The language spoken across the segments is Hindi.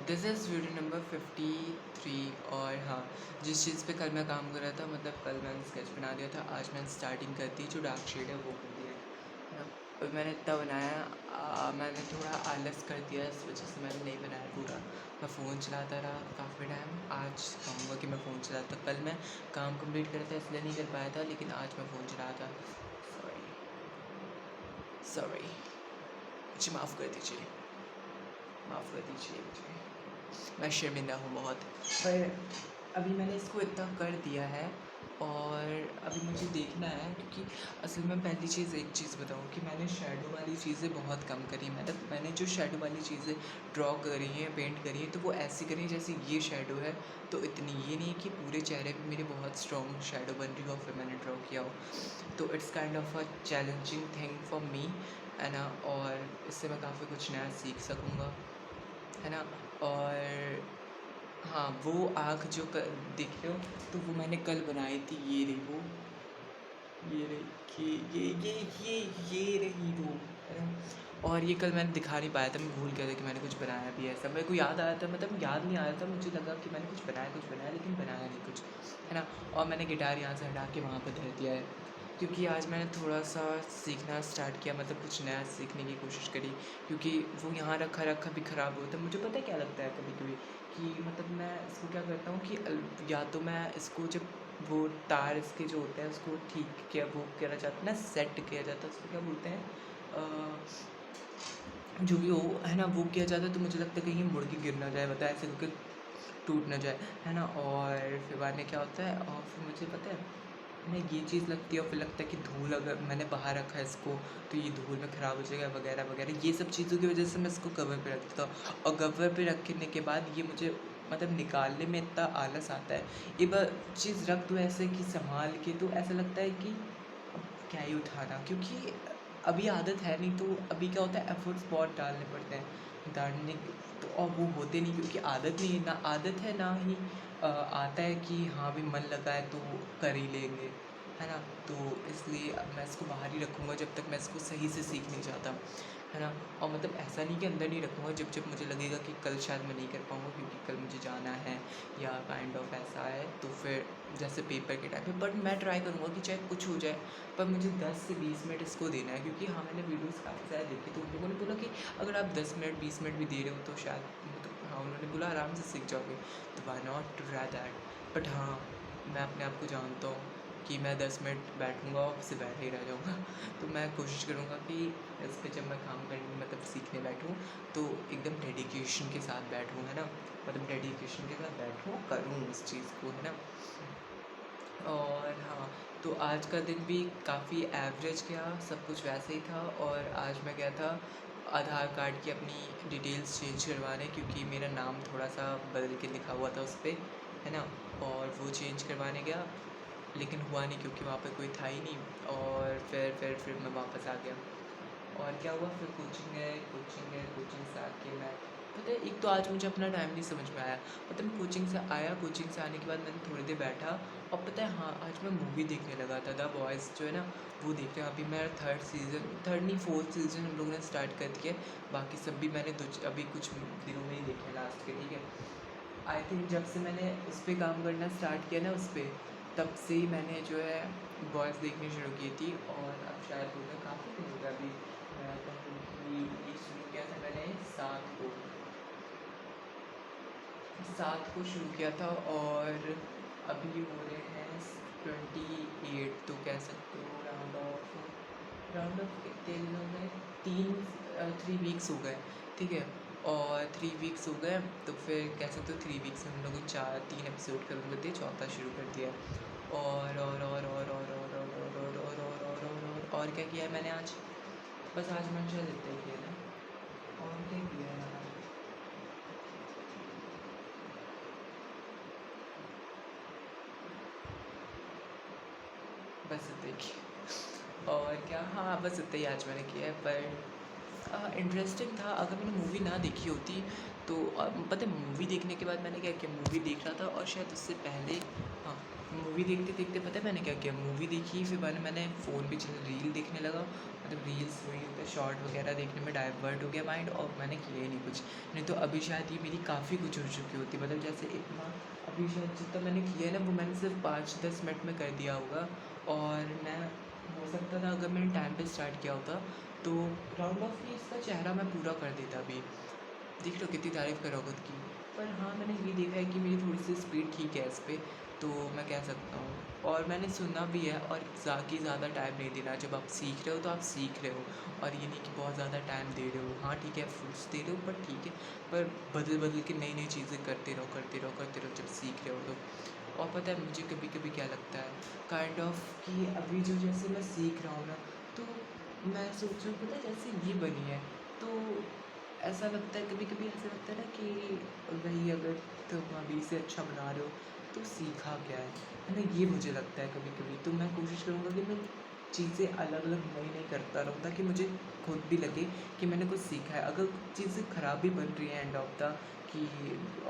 This is video number 53। और हाँ, जिस चीज़ पे कल मैं काम कर रहा था, मतलब कल मैंने स्केच बना दिया था, आज मैंने स्टार्टिंग कर दी, जो डार्क शेड है वो कर दिया है ना। और मैंने इतना बनाया, मैंने थोड़ा आलस कर दिया, इस वजह से मैंने नहीं बनाया पूरा। मैं फ़ोन चलाता रहा काफ़ी टाइम। आज कहूँगा कि मैं फ़ोन चलाता था, कल मैं काम कंप्लीट कर था इसलिए नहीं कर पाया था, लेकिन आज मैं फ़ोन चला था। सॉरी सॉरी, मुझे माफ़ कर दीजिए, माफ़ कर दीजिए मुझे, मैं शर्मिंदा हूँ बहुत। पर अभी मैंने इसको इतना कर दिया है और अभी मुझे देखना है, क्योंकि असल में पहली चीज़ एक चीज़ बताऊँ कि मैंने शैडो वाली चीज़ें बहुत कम करी। मतलब मैंने जो शैडो वाली चीज़ें ड्रॉ करी हैं, पेंट करी हैं, तो वो ऐसी करी हैं जैसे ये शैडो है, तो इतनी। ये नहीं कि पूरे चेहरे पे मेरे बहुत स्ट्रॉन्ग शैडो बन रही हो और फिर मैंने ड्रॉ किया हो। तो it's kind of a challenging thing for me, है ना। और इससे मैं काफ़ी कुछ नया सीख सकूँगा, है ना। और हाँ, वो आँख जो देख रहे हो, तो वो मैंने कल बनाई थी। ये रही वो, ये रही, ये रही वो, है ना। और ये कल मैंने दिखा नहीं पाया था, मैं भूल गया था कि मैंने कुछ बनाया भी है ऐसा। मेरे को याद आया था, मतलब याद नहीं आ रहा था, मुझे लगा कि मैंने कुछ बनाया, लेकिन बनाया नहीं कुछ, है ना। और मैंने गिटार यहाँ से हटा के वहाँ पर धर दिया है, क्योंकि आज मैंने थोड़ा सा सीखना स्टार्ट किया, मतलब कुछ नया सीखने की कोशिश करी, क्योंकि वो यहाँ रखा रखा भी ख़राब होता है। मुझे पता है क्या लगता है कभी कभी, कि मतलब मैं इसको क्या करता हूँ कि या तो मैं इसको, जब वो तार इसके जो होते हैं उसको ठीक किया, वो करा जाता है ना, सेट किया जाता है, उसको क्या बोलते हैं, जो भी हो, है ना, वो किया जाता है, तो मुझे लगता है कहीं ये मुड़ के गिर ना जाए, बता ऐसे करके टूट ना जाए, है ना। और फिर बाद में क्या होता है, और फिर मुझे पता है ना, ये चीज़ लगती है, और फिर लगता है कि धूल, अगर मैंने बाहर रखा है इसको तो ये धूल में ख़राब हो जाएगा वगैरह वगैरह। ये सब चीज़ों की वजह से मैं इसको कवर पे रख देता हूँ, और कवर पे रखने के बाद ये मुझे मतलब निकालने में इतना आलस आता है। एक बार चीज़ रख दो ऐसे कि संभाल के, तो ऐसा लगता है कि अब क्या ही उठाना, क्योंकि अभी आदत है नहीं। तो अभी क्या होता है, एफर्ट्स बहुत डालने पड़ते हैं डालने तो, और वो होते नहीं, क्योंकि आदत नहीं है ना, आदत है ना ही आता है कि हाँ भी मन लगा है तो कर ही लेंगे, है ना। तो इसलिए अब मैं इसको बाहर ही रखूँगा जब तक मैं इसको सही से सीख नहीं जाता, है ना। और मतलब ऐसा नहीं कि अंदर नहीं रखूँगा, जब जब मुझे लगेगा कि कल शायद मैं नहीं कर पाऊँगा, क्योंकि कल मुझे जाना है या काइंड ऑफ ऐसा है, तो फिर जैसे पेपर के टाइम पे। बट मैं ट्राई करूँगा कि चाहे कुछ हो जाए, पर मुझे 10 से 20 मिनट इसको देना है, क्योंकि हाँ, मैंने वीडियोज़ काफ़ी सारे देखे, तो उन लोगों ने बोला कि अगर आप 10 मिनट 20 मिनट भी दे रहे हो तो शायद, मतलब हाँ, उन्होंने बोला आराम से सीख जाओगे, तो why not try that. But हाँ, मैं अपने आप को जानता हूँ कि मैं 10 मिनट बैठूँगा और फिर बैठे ही रह जाऊँगा। तो मैं कोशिश करूँगा कि इस पे जब मैं काम करने, मतलब सीखने बैठूँ, तो एकदम डेडिकेशन के साथ बैठूँ, है ना। मतलब डेडिकेशन के साथ बैठूँ, करूँ उस चीज़ को, है ना। और हाँ, तो आज का दिन भी काफ़ी एवरेज गया, सब कुछ वैसे ही था। और आज मैं गया था आधार कार्ड की अपनी डिटेल्स चेंज करवाने, क्योंकि मेरा नाम थोड़ा सा बदल के लिखा हुआ था उस पर, है ना। और वो चेंज करवाने गया, लेकिन हुआ नहीं, क्योंकि वहाँ पे कोई था ही नहीं। और फिर मैं वापस आ गया। और क्या हुआ, फिर कोचिंग से आके मैं, पता है, एक तो आज मुझे अपना टाइम नहीं समझ में आया। मतलब कोचिंग से आया, कोचिंग से आने के बाद मैंने थोड़ी देर बैठा, और पता है, हाँ, आज मैं मूवी देखने लगा था, द बॉयज़ जो है ना, वो देख रहा। अभी मेरा थर्ड नहीं, फोर्थ सीज़न हम लोगों ने स्टार्ट कर दिया है। बाकी सब भी मैंने अभी कुछ दिनों में ही देखे लास्ट के, ठीक है। आई थिंक जब से मैंने उस पर काम करना स्टार्ट किया ना, उस पर, तब से ही मैंने जो है बॉयज़ देखनी शुरू की थी। और अब शायद हो गया काफ़ी दिन हो गया। अभी मैं कहूँ कि ये शुरू किया था मैंने 7 को शुरू किया था, और अभी हो रहे हैं 28, तो कह सकते हो राउंड ऑफ कितने दिन हो गए, 3 वीक्स हो गए, ठीक है। और 3 वीक्स हो गए, तो फिर कह सकते हो 3 वीक्स में हम लोगों ने 3 एपिसोड खत्म कर दिए, चौथा शुरू कर दिया है। और क्या किया है मैंने आज, बस आज मैंने शायद इतना ही किया था। और क्या किया है यार, बस इतना ही किया। और क्या, हाँ, बस इतना ही आज मैंने किया है। पर इंटरेस्टिंग था। अगर मैंने मूवी ना देखी होती तो पता है, मूवी देखने के बाद मैंने क्या किया, मूवी देख रहा था, और शायद उससे पहले, हाँ, मूवी देखते देखते पता है मैंने क्या किया, मूवी देखी फिर मैंने फ़ोन पे चल रील देखने लगा, मतलब रील्स वील शॉर्ट वगैरह देखने में डाइवर्ट हो गया माइंड, और मैंने किया ही नहीं कुछ। नहीं तो अभी शायद ये मेरी काफ़ी कुछ हो चुकी होती, मतलब जैसे इतना अभी शायद जितना मैंने किया है ना वो मैंने सिर्फ 5-10 मिनट में कर दिया होगा। और मैं हो सकता था अगर मैंने टाइम पे स्टार्ट किया होता तो राउंड ऑफ की इसका चेहरा मैं पूरा कर देता अभी। देख लो कितनी तारीफ़ कर रहा हूँ खुद की। पर हाँ, मैंने ये देखा है कि मेरी थोड़ी सी स्पीड ठीक है इस पे, तो मैं कह सकता हूँ। और मैंने सुना भी है, और ज़्यादा टाइम नहीं देना, जब आप सीख रहे हो तो आप सीख रहे हो, और ये नहीं कि बहुत ज़्यादा टाइम दे रहे हो। हाँ ठीक है, फ्रूट्स दे रहे हो पर ठीक है, पर बदल के नई नई चीज़ें करते रहो जब सीख रहे हो तो। और पता है मुझे कभी कभी क्या लगता है, काइंड ऑफ कि अभी जो जैसे मैं सीख रहा हूँ ना, तो मैं सोच रहा हूँ पता है जैसे ये बनी है, तो ऐसा लगता है कभी कभी, ऐसा लगता है ना कि भाई अगर तुम अभी से अच्छा बना रहे हो तो सीखा क्या है ना, ये मुझे लगता है कभी कभी। तो मैं कोशिश करूँगा कि मैं चीज़ें अलग अलग नई नई करता रहूँ, ताकि मुझे खुद भी लगे कि मैंने कुछ सीखा है। अगर चीज़ें ख़राब भी बन रही हैं एंड ऑफ द कि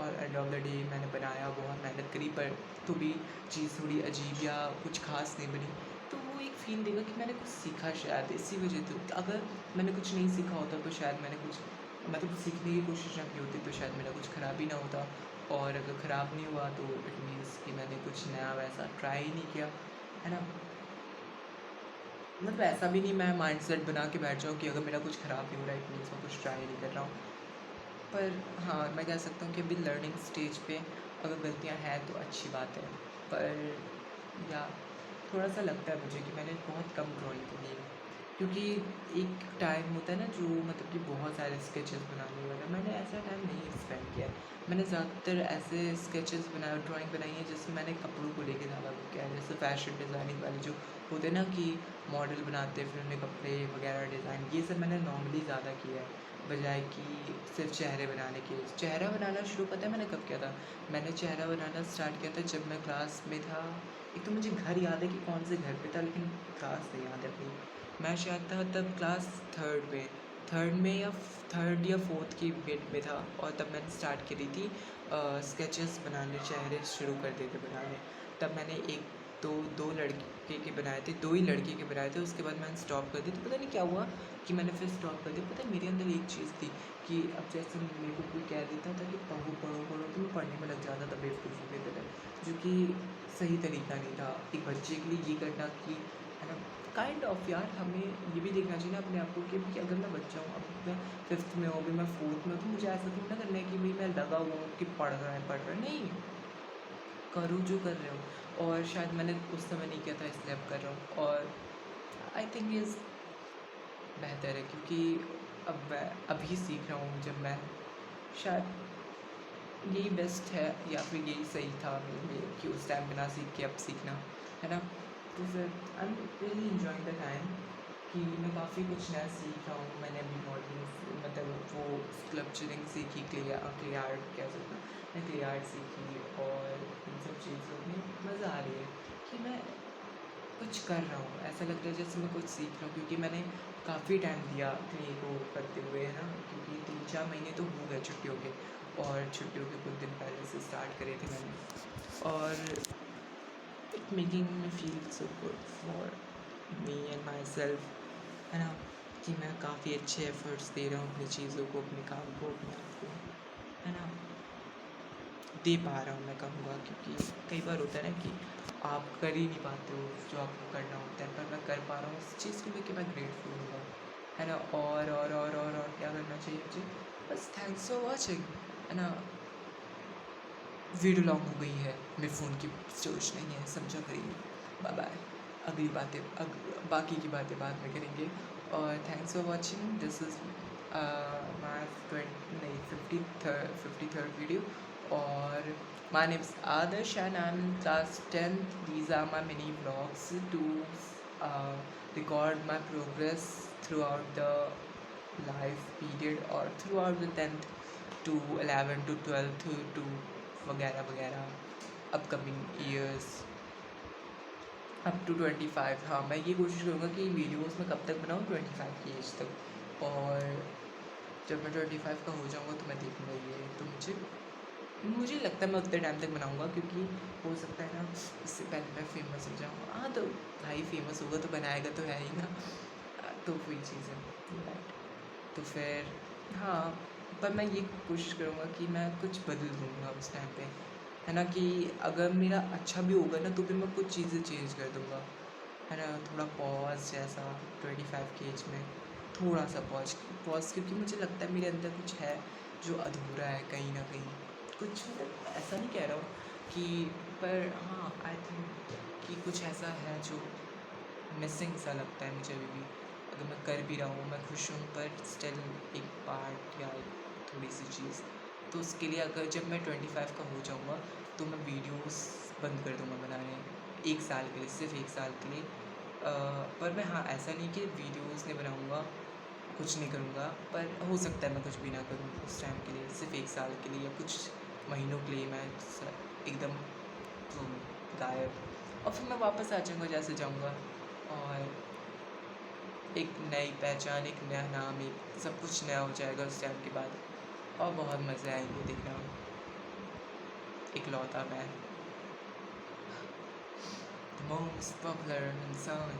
और एंड ऑफ द डे मैंने बनाया, बहुत मेहनत करी, पर तो भी चीज़ थोड़ी अजीब या कुछ ख़ास नहीं बनी, तो वो एक फ़ील देगा कि मैंने कुछ सीखा शायद इसी वजह से। अगर मैंने कुछ नहीं सीखा होता तो शायद मैंने कुछ, मतलब सीखने की कोशिश ना की होती तो शायद मेरा कुछ ख़राब ही ना होता। और अगर ख़राब नहीं हुआ तो इट मीन्स कि मैंने कुछ नया वैसा ट्राई ही नहीं किया, है ना। मतलब ऐसा भी नहीं मैं माइंडसेट बना के बैठ जाऊँ कि अगर मेरा कुछ ख़राब नहीं हो रहा है इट मीन्स मैं कुछ ट्राई नहीं कर रहा हूँ। पर हाँ, मैं कह सकता हूँ कि अभी लर्निंग स्टेज पे अगर गलतियाँ हैं तो अच्छी बात है। पर या थोड़ा सा लगता है मुझे कि मैंने बहुत कम ड्राइंग करी है, क्योंकि एक टाइम होता है ना जो मतलब कि बहुत सारे स्केचेस बनाने वाला, मैंने ऐसा टाइम नहीं स्पेंड किया है। मैंने ज़्यादातर ऐसे स्केचेस बनाए, ड्राइंग बनाई है जिसमें मैंने कपड़ों को लेके ज़्यादा वो किया है, जैसे फैशन डिज़ाइनिंग वाले जो होते हैं ना कि मॉडल बनाते हैं फिर उन्हें कपड़े वगैरह डिज़ाइन, ये सब मैंने नॉर्मली ज़्यादा किया है, बजाय कि सिर्फ चेहरे बनाने के। चेहरा बनाना शुरू पता है मैंने कब किया था, मैंने चेहरा बनाना स्टार्ट किया था जब मैं क्लास में था। एक तो मुझे घर याद है कि कौन से घर पे था, लेकिन क्लास नहीं याद है अपनी। मैं शायद था तब क्लास थर्ड में या थर्ड या फोर्थ की मिड में था, और तब मैंने स्टार्ट करी थी स्केचेस बनाने, चेहरे शुरू कर दिए थे बनाने। तब मैंने एक दो लड़के के बनाए थे, दो ही लड़के के बनाए थे, उसके बाद मैंने स्टॉप कर दी। तो पता नहीं क्या हुआ कि मैंने फिर स्टॉप कर दिया। पता है मेरे अंदर एक चीज़ थी कि अब जैसे मेरे को कोई कह देता था कि पढ़ो पढ़ो पढ़ो, तो मैं पढ़ने में लग जाता था बेवकूफ़ी की तरह, जो कि सही तरीका नहीं था एक बच्चे के लिए ये करना कि, है ना। काइंड ऑफ यार हमें ये भी देखना चाहिए ना अपने आप को कि अगर मैं बच्चा हूँ, अभी मैं फिफ्थ में हूँ, अभी मैं फोर्थ में हूँ, तो मुझे ऐसा थोड़ा ना करना है कि भाई मैं लगा हुआ हूँ कि पढ़ रहा है, नहीं, करो जो कर रहे हो। और शायद मैंने उस समय नहीं किया था इसलिए अब कर रहा हूँ, और आई थिंक ये बेहतर है, क्योंकि अब मैं अभी सीख रहा हूँ, जब मैं शायद यही बेस्ट है, या फिर यही सही था मेरे लिए कि उस टाइम बिना सीख के अब सीखना, है ना। तो फिर I am really enjoying the time कि मैं काफ़ी कुछ नया सीख रहा हूँ। मैंने अभी मॉडलिंग, मतलब वो स्कल्पचरिंग सीखी, क्ले आर्ट कह सकता हूँ, मैं क्ले आर्ट सीखी, और इन सब चीज़ों में मज़ा आ रही है कि मैं कुछ कर रहा हूँ, ऐसा लग रहा है जैसे मैं कुछ सीख रहा हूँ, क्योंकि मैंने काफ़ी टाइम दिया क्ले को करते हुए, है ना। क्योंकि 3-4 महीने तो हो गए छुट्टियों के, और छुट्टियों के कुछ दिन पहले से स्टार्ट करे थे मैंने, और it making me feel so good for me and my self, है ना, कि मैं काफ़ी अच्छे एफर्ट्स दे रहा हूँ अपनी चीज़ों को, अपने काम को, अपने आप को, है ना, दे पा रहा हूँ मैं कहूँगा। क्योंकि कई बार होता है ना कि आप कर ही नहीं पाते हो जो आपको करना होता है, पर मैं कर पा रहा हूँ, इस चीज़ को लेके मैं ग्रेटफुल हूँ, है ना। और क्या करना चाहिए मुझे, बस थैंक्स फॉर वॉचिंग, है ना। वीडियो लॉन्ग हो गई है, मेरे फ़ोन की स्टोरेज नहीं है, समझा करिए। बाय बाय, अगली बातें बाकी की बातें बाद में करेंगे। और thanks for watching, this is my 53rd video, और my name is Adarsh and I am in class 10th। These are my mini vlogs to record my progress throughout the life period, और throughout the 10th to 11 to 12th to वगैरह वगैरह अपकमिंग ईयर्स अप टू 25। हाँ, मैं ये कोशिश करूँगा कि वीडियोस में कब तक बनाऊँ, 25 की एज तक, और जब मैं 25 का हो जाऊँगा तो मैं देखूँगा ये, तो मुझे मुझे लगता है मैं उतने टाइम तक बनाऊँगा, क्योंकि हो सकता है ना इससे पहले मैं फेमस हो जाऊँ। हाँ, तो भाई फेमस होगा तो बनाएगा तो है ही ना। तो वही चीज़ है, राइट। तो फिर हाँ, पर मैं ये कोशिश करूँगा कि मैं कुछ बदल दूँगा उस टाइम पे, है ना? कि अगर मेरा अच्छा भी होगा ना तो भी मैं कुछ चीज़ें चेंज कर दूँगा, है ना? थोड़ा पॉज़ जैसा 25 की एज में थोड़ा-सा पॉज़, क्योंकि मुझे लगता है मेरे अंदर कुछ है जो अधूरा है कहीं न कहीं। कुछ मतलब ऐसा नहीं कह रहा हूँ कि, पर हाँ, आई थिंक कि कुछ ऐसा है जो मिसिंग सा लगता है मुझे अभी भी। अगर मैं कर भी रहा हूँ, मैं खुश हूँ, पर स्टिल एक पार्ट या एक थोड़ी-सी चीज़। तो उसके लिए अगर जब मैं 25 का हो जाऊँगा, तो मैं वीडियोज़ बंद कर दूँगा बनाने, 1 साल के लिए, सिर्फ़ 1 साल के लिए। पर मैं हाँ, ऐसा नहीं कि वीडियोज़ नहीं बनाऊँगा, कुछ नहीं करूँगा, पर हो सकता है मैं कुछ भी ना करूँ उस टाइम के लिए, सिर्फ़ 1 साल के लिए या कुछ महीनों के लिए मैं एकदम गायब, और फिर मैं वापस आ जाऊँगा जैसे जाऊँगा, और एक नई पहचान, एक नया नाम, एक सब कुछ नया हो जाएगा उस टाइम के बाद, और बहुत मज़े आएंगे देखना। इकलौता मैं, the most popular इंसान।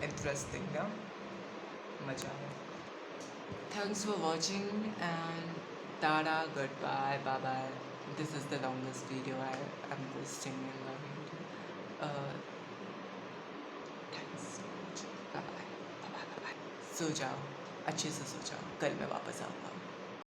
इंटरेस्टिंग ना, मज़ा आया। Thanks for watching and tada, goodbye, bye bye. This is the longest video I am posting in my video. Thanks for watching. Bye bye. Bye bye. Bye bye. सो जाओ, अच्छे से सो जाओ, कल मैं वापस आऊँगा।